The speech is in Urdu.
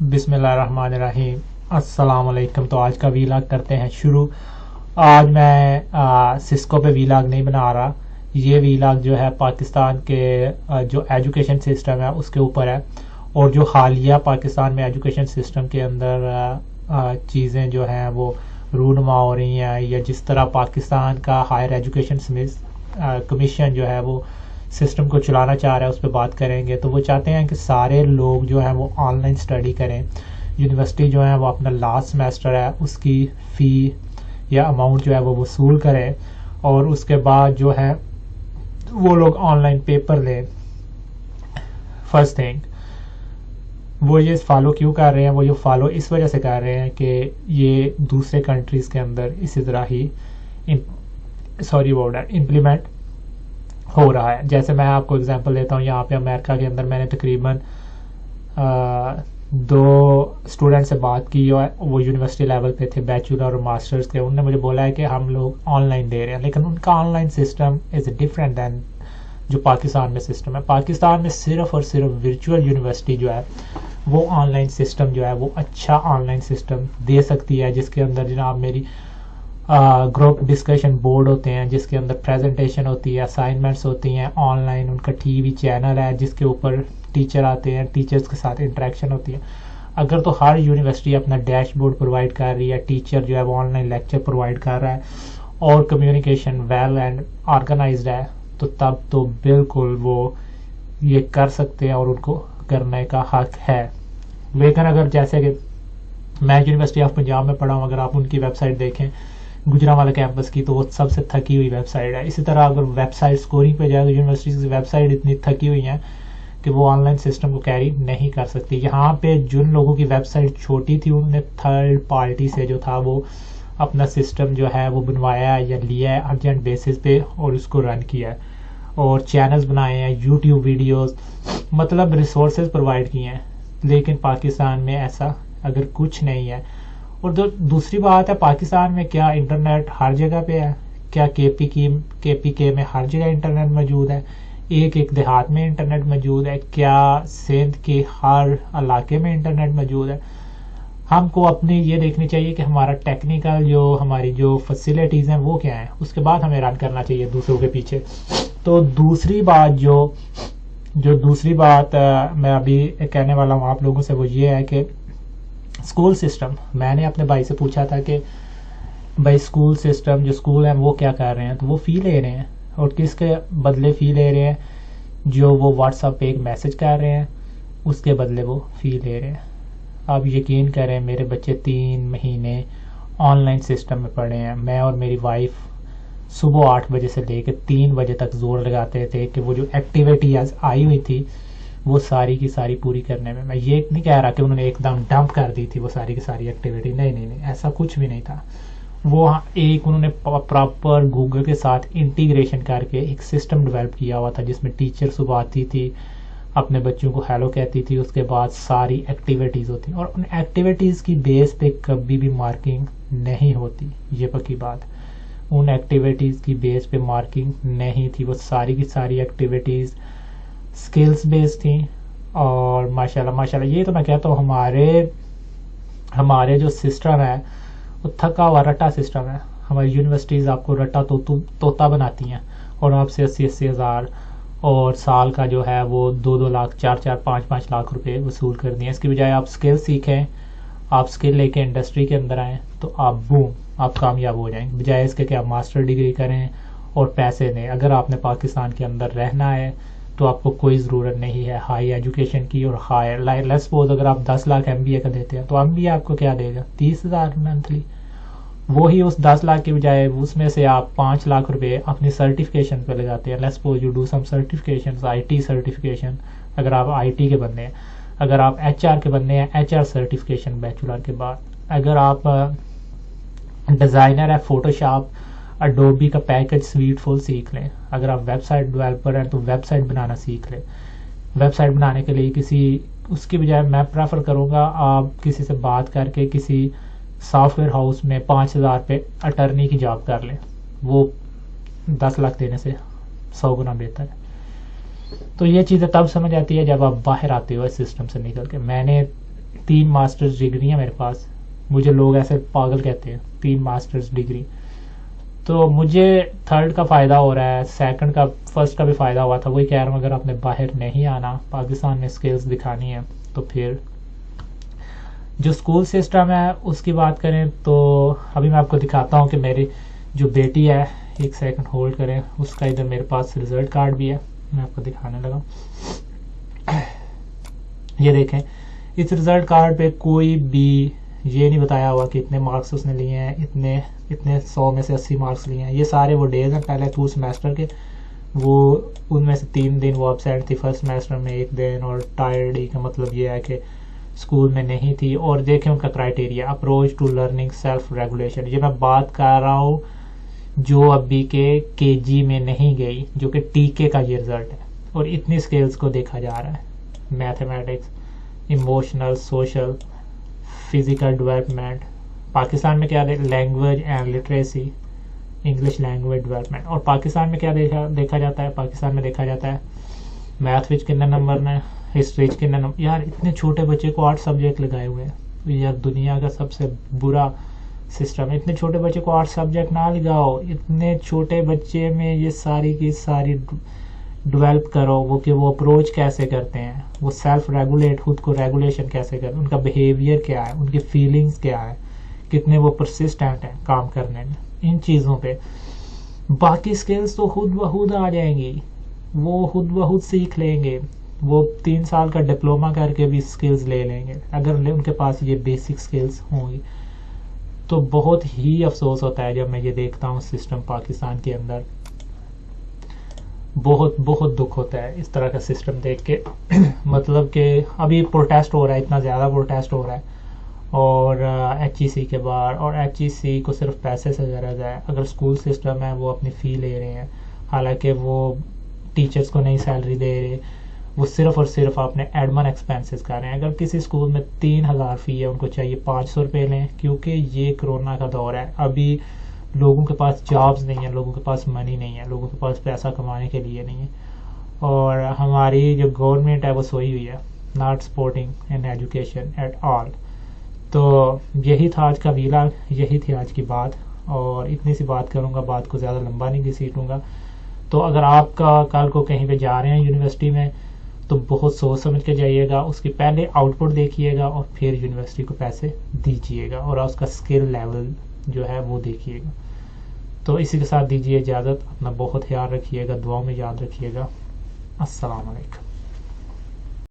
بسم اللہ الرحمن الرحیم. السلام علیکم. تو آج کا ویلاگ کرتے ہیں شروع. آج میں سسکو پہ ویلاگ نہیں بنا رہا. یہ ویلاگ جو ہے پاکستان کے جو ایجوکیشن سسٹم ہے اس کے اوپر ہے، اور جو حالیہ پاکستان میں ایجوکیشن سسٹم کے اندر چیزیں جو ہیں وہ رونما ہو رہی ہیں، یا جس طرح پاکستان کا ہائر ایجوکیشن کمیشن جو ہے وہ سسٹم کو چلانا چاہ رہا ہے، اس پہ بات کریں گے. تو وہ چاہتے ہیں کہ سارے لوگ جو ہیں وہ آن لائن اسٹڈی کریں. یونیورسٹی جو ہے وہ اپنا لاسٹ سیمیسٹر ہے اس کی فی یا اماؤنٹ جو ہے وہ وصول کریں، اور اس کے بعد جو ہے وہ لوگ آن لائن پیپر لیں. فرسٹ تھنگ، وہ یہ فالو کیوں کر رہے ہیں؟ وہ یہ فالو اس وجہ سے کر رہے ہیں کہ یہ دوسرے کنٹریز کے اندر اسی طرح ہی امپلیمنٹ ہو رہا ہے. جیسے میں آپ کو اگزامپل دیتا ہوں، یہاں پہ امریکہ کے اندر میں نے تقریباً 2 اسٹوڈنٹ سے بات کی، وہ یونیورسٹی لیول پہ تھے، بیچلر اور ماسٹرز کے. انہوں نے مجھے بولا ہے کہ ہم لوگ آن لائن دے رہے ہیں، لیکن ان کا online system is different than جو پاکستان میں سسٹم ہے. پاکستان میں صرف اور صرف ورچوئل یونیورسٹی جو ہے وہ آن لائن سسٹم جو ہے وہ اچھا آن لائن سسٹم دے سکتی ہے، جس کے اندر جناب میری گروپ ڈسکشن بورڈ ہوتے ہیں، جس کے اندر پریزنٹیشن ہوتی ہے، اسائنمنٹس ہوتی ہیں آن لائن، ان کا ٹی وی چینل ہے جس کے اوپر ٹیچر آتے ہیں، ٹیچرز کے ساتھ انٹریکشن ہوتی ہے. اگر تو ہر یونیورسٹی اپنا ڈیش بورڈ پرووائڈ کر رہی ہے، ٹیچر جو ہے وہ آن لائن لیکچر پرووائڈ کر رہا ہے، اور کمیونیکیشن ویل اینڈ آرگنائزڈ ہے، تو تب تو بالکل وہ یہ کر سکتے ہیں اور ان کو کرنے کا حق ہے. لیکن اگر جیسے کہ میں یونیورسٹی آف پنجاب میں پڑھا ہوں، اگر آپ ان کی ویب سائٹ دیکھیں گجرانوالہ کیمپس کی، تو وہ سب سے تھکی ہوئی ویب سائٹ ہے. اسی طرح اگر ویب سائٹ اسکورنگ پہ جائے تو یونیورسٹیز کی ویب سائٹ اتنی تھکی ہوئی ہیں کہ وہ آن لائن سسٹم کو کیری نہیں کر سکتی. یہاں پہ جن لوگوں کی ویب سائٹ چھوٹی تھی انہوں نے تھرڈ پارٹی سے جو تھا وہ اپنا سسٹم جو ہے وہ بنوایا ہے یا لیا ہے ارجنٹ بیسس پہ، اور اس کو رن کیا ہے، اور چینلز بنائے ہیں، یوٹیوب ویڈیوز، مطلب ریسورسز پرووائڈ کیے ہیں. لیکن پاکستان میں ایسا اگر کچھ نہیں ہے. اور دوسری بات ہے، پاکستان میں کیا انٹرنیٹ ہر جگہ پہ ہے؟ کیا کے پی کے میں ہر جگہ انٹرنیٹ موجود ہے؟ ایک دیہات میں انٹرنیٹ موجود ہے؟ کیا سندھ کے ہر علاقے میں انٹرنیٹ موجود ہے؟ ہم کو اپنی یہ دیکھنی چاہیے کہ ہمارا ٹیکنیکل ہماری جو فیسلٹیز ہیں وہ کیا ہیں، اس کے بعد ہمیں رن کرنا چاہیے دوسروں کے پیچھے. تو دوسری بات میں ابھی کہنے والا ہوں آپ لوگوں سے، وہ یہ ہے کہ اسکول سسٹم. میں نے اپنے بھائی سے پوچھا تھا کہ بھائی اسکول سسٹم جو اسکول ہیں وہ کیا کر رہے ہیں؟ تو وہ فی لے رہے ہیں، اور کس کے بدلے فی لے رہے ہیں؟ جو وہ واٹس ایپ پہ ایک میسج کر رہے ہیں اس کے بدلے وہ فی لے رہے ہیں. آپ یقین کریں، میرے بچے 3 مہینے آن لائن سسٹم میں پڑھے ہیں. میں اور میری وائف صبح 8 بجے سے لے کے 3 بجے تک زور لگاتے تھے کہ وہ جو ایکٹیویٹیز آئی ہوئی تھی وہ ساری کی ساری پوری کرنے میں. میں یہ نہیں کہہ رہا کہ انہوں نے ایک دم ڈمپ کر دی تھی وہ ساری کی ساری ایکٹیویٹی، نہیں، ایسا کچھ بھی نہیں تھا. وہ ایک انہوں نے پراپر گوگل کے ساتھ انٹیگریشن کر کے ایک سسٹم ڈیولپ کیا ہوا تھا، جس میں ٹیچر صبح آتی تھی، اپنے بچوں کو ہیلو کہتی تھی، اس کے بعد ساری ایکٹیویٹیز ہوتی، اور ان ایکٹیویٹیز کی بیس پہ کبھی بھی مارکنگ نہیں ہوتی. یہ پکی بات، ان ایکٹیویٹیز کی بیس پہ مارکنگ نہیں تھی. وہ ساری کی ساری ایکٹیویٹیز اسکلز بیس تھیں. اور ماشاءاللہ یہ تو میں کہتا ہوں ہمارے جو سسٹم ہے وہ تھکا ہوا رٹا سسٹم ہے. ہماری یونیورسٹیز آپ کو رٹا طوطا بناتی ہیں، اور آپ سے 80 ہزار اور سال کا جو ہے وہ 2 لاکھ 4 5 لاکھ روپے وصول کر دیں. اس کی بجائے آپ اسکل سیکھیں، آپ اسکل لے کے انڈسٹری کے اندر آئیں تو آپ کامیاب ہو جائیں، بجائے اس کے کہ آپ ماسٹر ڈگری کریں اور پیسے دیں. اگر آپ نے پاکستان کے اندر رہنا ہے تو آپ کو کوئی ضرورت نہیں ہے ہائی ایجوکیشن کی. اور لیٹس سپوز اگر آپ 10 لاکھ MBA کا دیتے ہیں تو MBA آپ کو کیا دے گا؟ 30,000 منتھلی. وہی اس 10 لاکھ کے بجائے اس میں سے آپ 5 لاکھ روپے اپنی سرٹیفکیشن پہ لگاتے ہیں. Let's suppose you do some certification, IT certification اگر آپ IT کے بندے ہیں، اگر آپ HR کے بندے ہیں HR سرٹیفکیشن بیچلر کے بعد، اگر آپ ڈیزائنر ہے فوٹوشاپ اڈوبی کا پیکج سویٹ فل سیکھ لیں، اگر آپ ویب سائٹ ڈیولپر ہیں تو ویب سائٹ بنانا سیکھ لیں. ویب سائٹ بنانے کے لیے اس کی بجائے میں پریفر کروں گا آپ کسی سے بات کر کے کسی سافٹ ویئر ہاؤس میں 5,000 پہ اٹرنی کی جاب کر لیں، وہ 10 لاکھ دینے سے 100 گنا بہتر ہے. تو یہ چیزیں تب سمجھ آتی ہے جب آپ باہر آتے ہو اس سسٹم سے نکل کے. میں نے 3 ماسٹرز ڈگری ہیں میرے پاس. مجھے لوگ ایسے پاگل کہتے ہیں 3 ماسٹرز ڈگری. تو مجھے تھرڈ کا فائدہ ہو رہا ہے, سیکنڈ کا فرسٹ کا بھی فائدہ ہوا تھا. وہی کہہ رہا ہوں, اگر آپ نے باہر نہیں آنا, پاکستان میں اسکلز دکھانی ہے, تو پھر جو اسکول سسٹم ہے اس کی بات کریں تو ابھی میں آپ کو دکھاتا ہوں کہ میری جو بیٹی ہے, ایک سیکنڈ ہولڈ کریں, اس کا ادھر میرے پاس رزلٹ کارڈ بھی ہے, میں آپ کو دکھانے لگا. یہ دیکھیں, اس رزلٹ کارڈ پہ کوئی بھی یہ نہیں بتایا ہوا کہ اتنے مارکس اس نے لیے ہیں, اتنے 100 میں سے 80 مارکس لیے ہیں. یہ سارے وہ ڈیز ہیں پہلے 2 سیمیسٹر کے, وہ ان میں سے 3 دن وہ ابسینٹ تھی فرسٹ سیمیسٹر میں, 1 دن, اور ٹائرڈ کا مطلب یہ ہے کہ اسکول میں نہیں تھی. اور دیکھیں ان کا criteria, approach to learning, self regulation. یہ میں بات کر رہا ہوں جو ابھی کے جی میں نہیں گئی, جو کہ ٹی کے کا یہ رزلٹ ہے, اور اتنی اسکلز کو دیکھا جا رہا ہے. Mathematics, emotional, social, physical development. Pakistan میں کیا language and literacy, English language development. اور پاکستان میں کیا دیکھا جاتا ہے, پاکستان میں دیکھا جاتا ہے میتھ وچ کتنے نمبر نے, ہسٹری کتنے نمبر. یار اتنے چھوٹے بچے کو 8 سبجیکٹ لگائے ہوئے ہیں, یار دنیا کا سب سے برا سسٹم ہے. اتنے چھوٹے بچے کو 8 سبجیکٹ نہ لگاؤ, اتنے چھوٹے بچے میں یہ ساری کی ساری ڈیولپ کرو. وہ کہ وہ اپروچ کیسے کرتے ہیں, وہ سیلف ریگولیٹ, خود کو ریگولیشن کیسے کرتے ہیں, ان کا بیہیویئر کیا ہے, ان کی فیلنگز کیا ہے, کتنے وہ پرسسٹنٹ ہیں کام کرنے میں, ان چیزوں پہ. باقی اسکلز تو خود بخود آ جائیں گی, وہ خود بخود سیکھ لیں گے. وہ 3 سال کا ڈپلوما کر کے بھی اسکلز لے لیں گے اگر ان کے پاس یہ بیسک اسکلز ہوں گی. تو بہت ہی افسوس ہوتا ہے جب میں یہ دیکھتا ہوں سسٹم پاکستان کے اندر, بہت دکھ ہوتا ہے اس طرح کا سسٹم دیکھ کے. مطلب کہ ابھی پروٹیسٹ ہو رہا ہے, اتنا زیادہ پروٹیسٹ ہو رہا ہے, اور ایچ ای سی کے بعد, اور ایچ ای سی کو صرف پیسے سے غرض ہے. اگر اسکول سسٹم ہے وہ اپنی فی لے رہے ہیں, حالانکہ وہ ٹیچرس کو نئی سیلری دے رہے, وہ صرف اور صرف اپنے ایڈمن ایکسپینسز کر رہے ہیں. اگر کسی اسکول میں 3000 فی ہے, ان کو چاہیے 500 روپے لیں, کیونکہ یہ کرونا کا دور ہے. ابھی لوگوں کے پاس جابز نہیں ہیں, لوگوں کے پاس منی نہیں ہے, لوگوں کے پاس پیسہ کمانے کے لیے نہیں ہے. اور ہماری جو گورنمنٹ ہے وہ سوئی ہوئی ہے, not supporting in education at all. تو یہی تھا آج کا ویلاگ, یہی تھی آج کی بات, اور اتنی سی بات کروں گا, بات کو زیادہ لمبا نہیں گھسیٹوں گا. تو اگر آپ کا کل کو کہیں پہ جا رہے ہیں یونیورسٹی میں, تو بہت سوچ سمجھ کے جائیے گا, اس کی پہلے آؤٹ پٹ دیکھیے گا, اور پھر یونیورسٹی کو پیسے دیجیے گا, اور اس کا اسکل لیول جو ہے وہ دیکھیے گا. تو اسی کے ساتھ دیجیے اجازت, اپنا بہت خیال رکھیے گا, دعاؤں میں یاد رکھیے گا. السلام علیکم.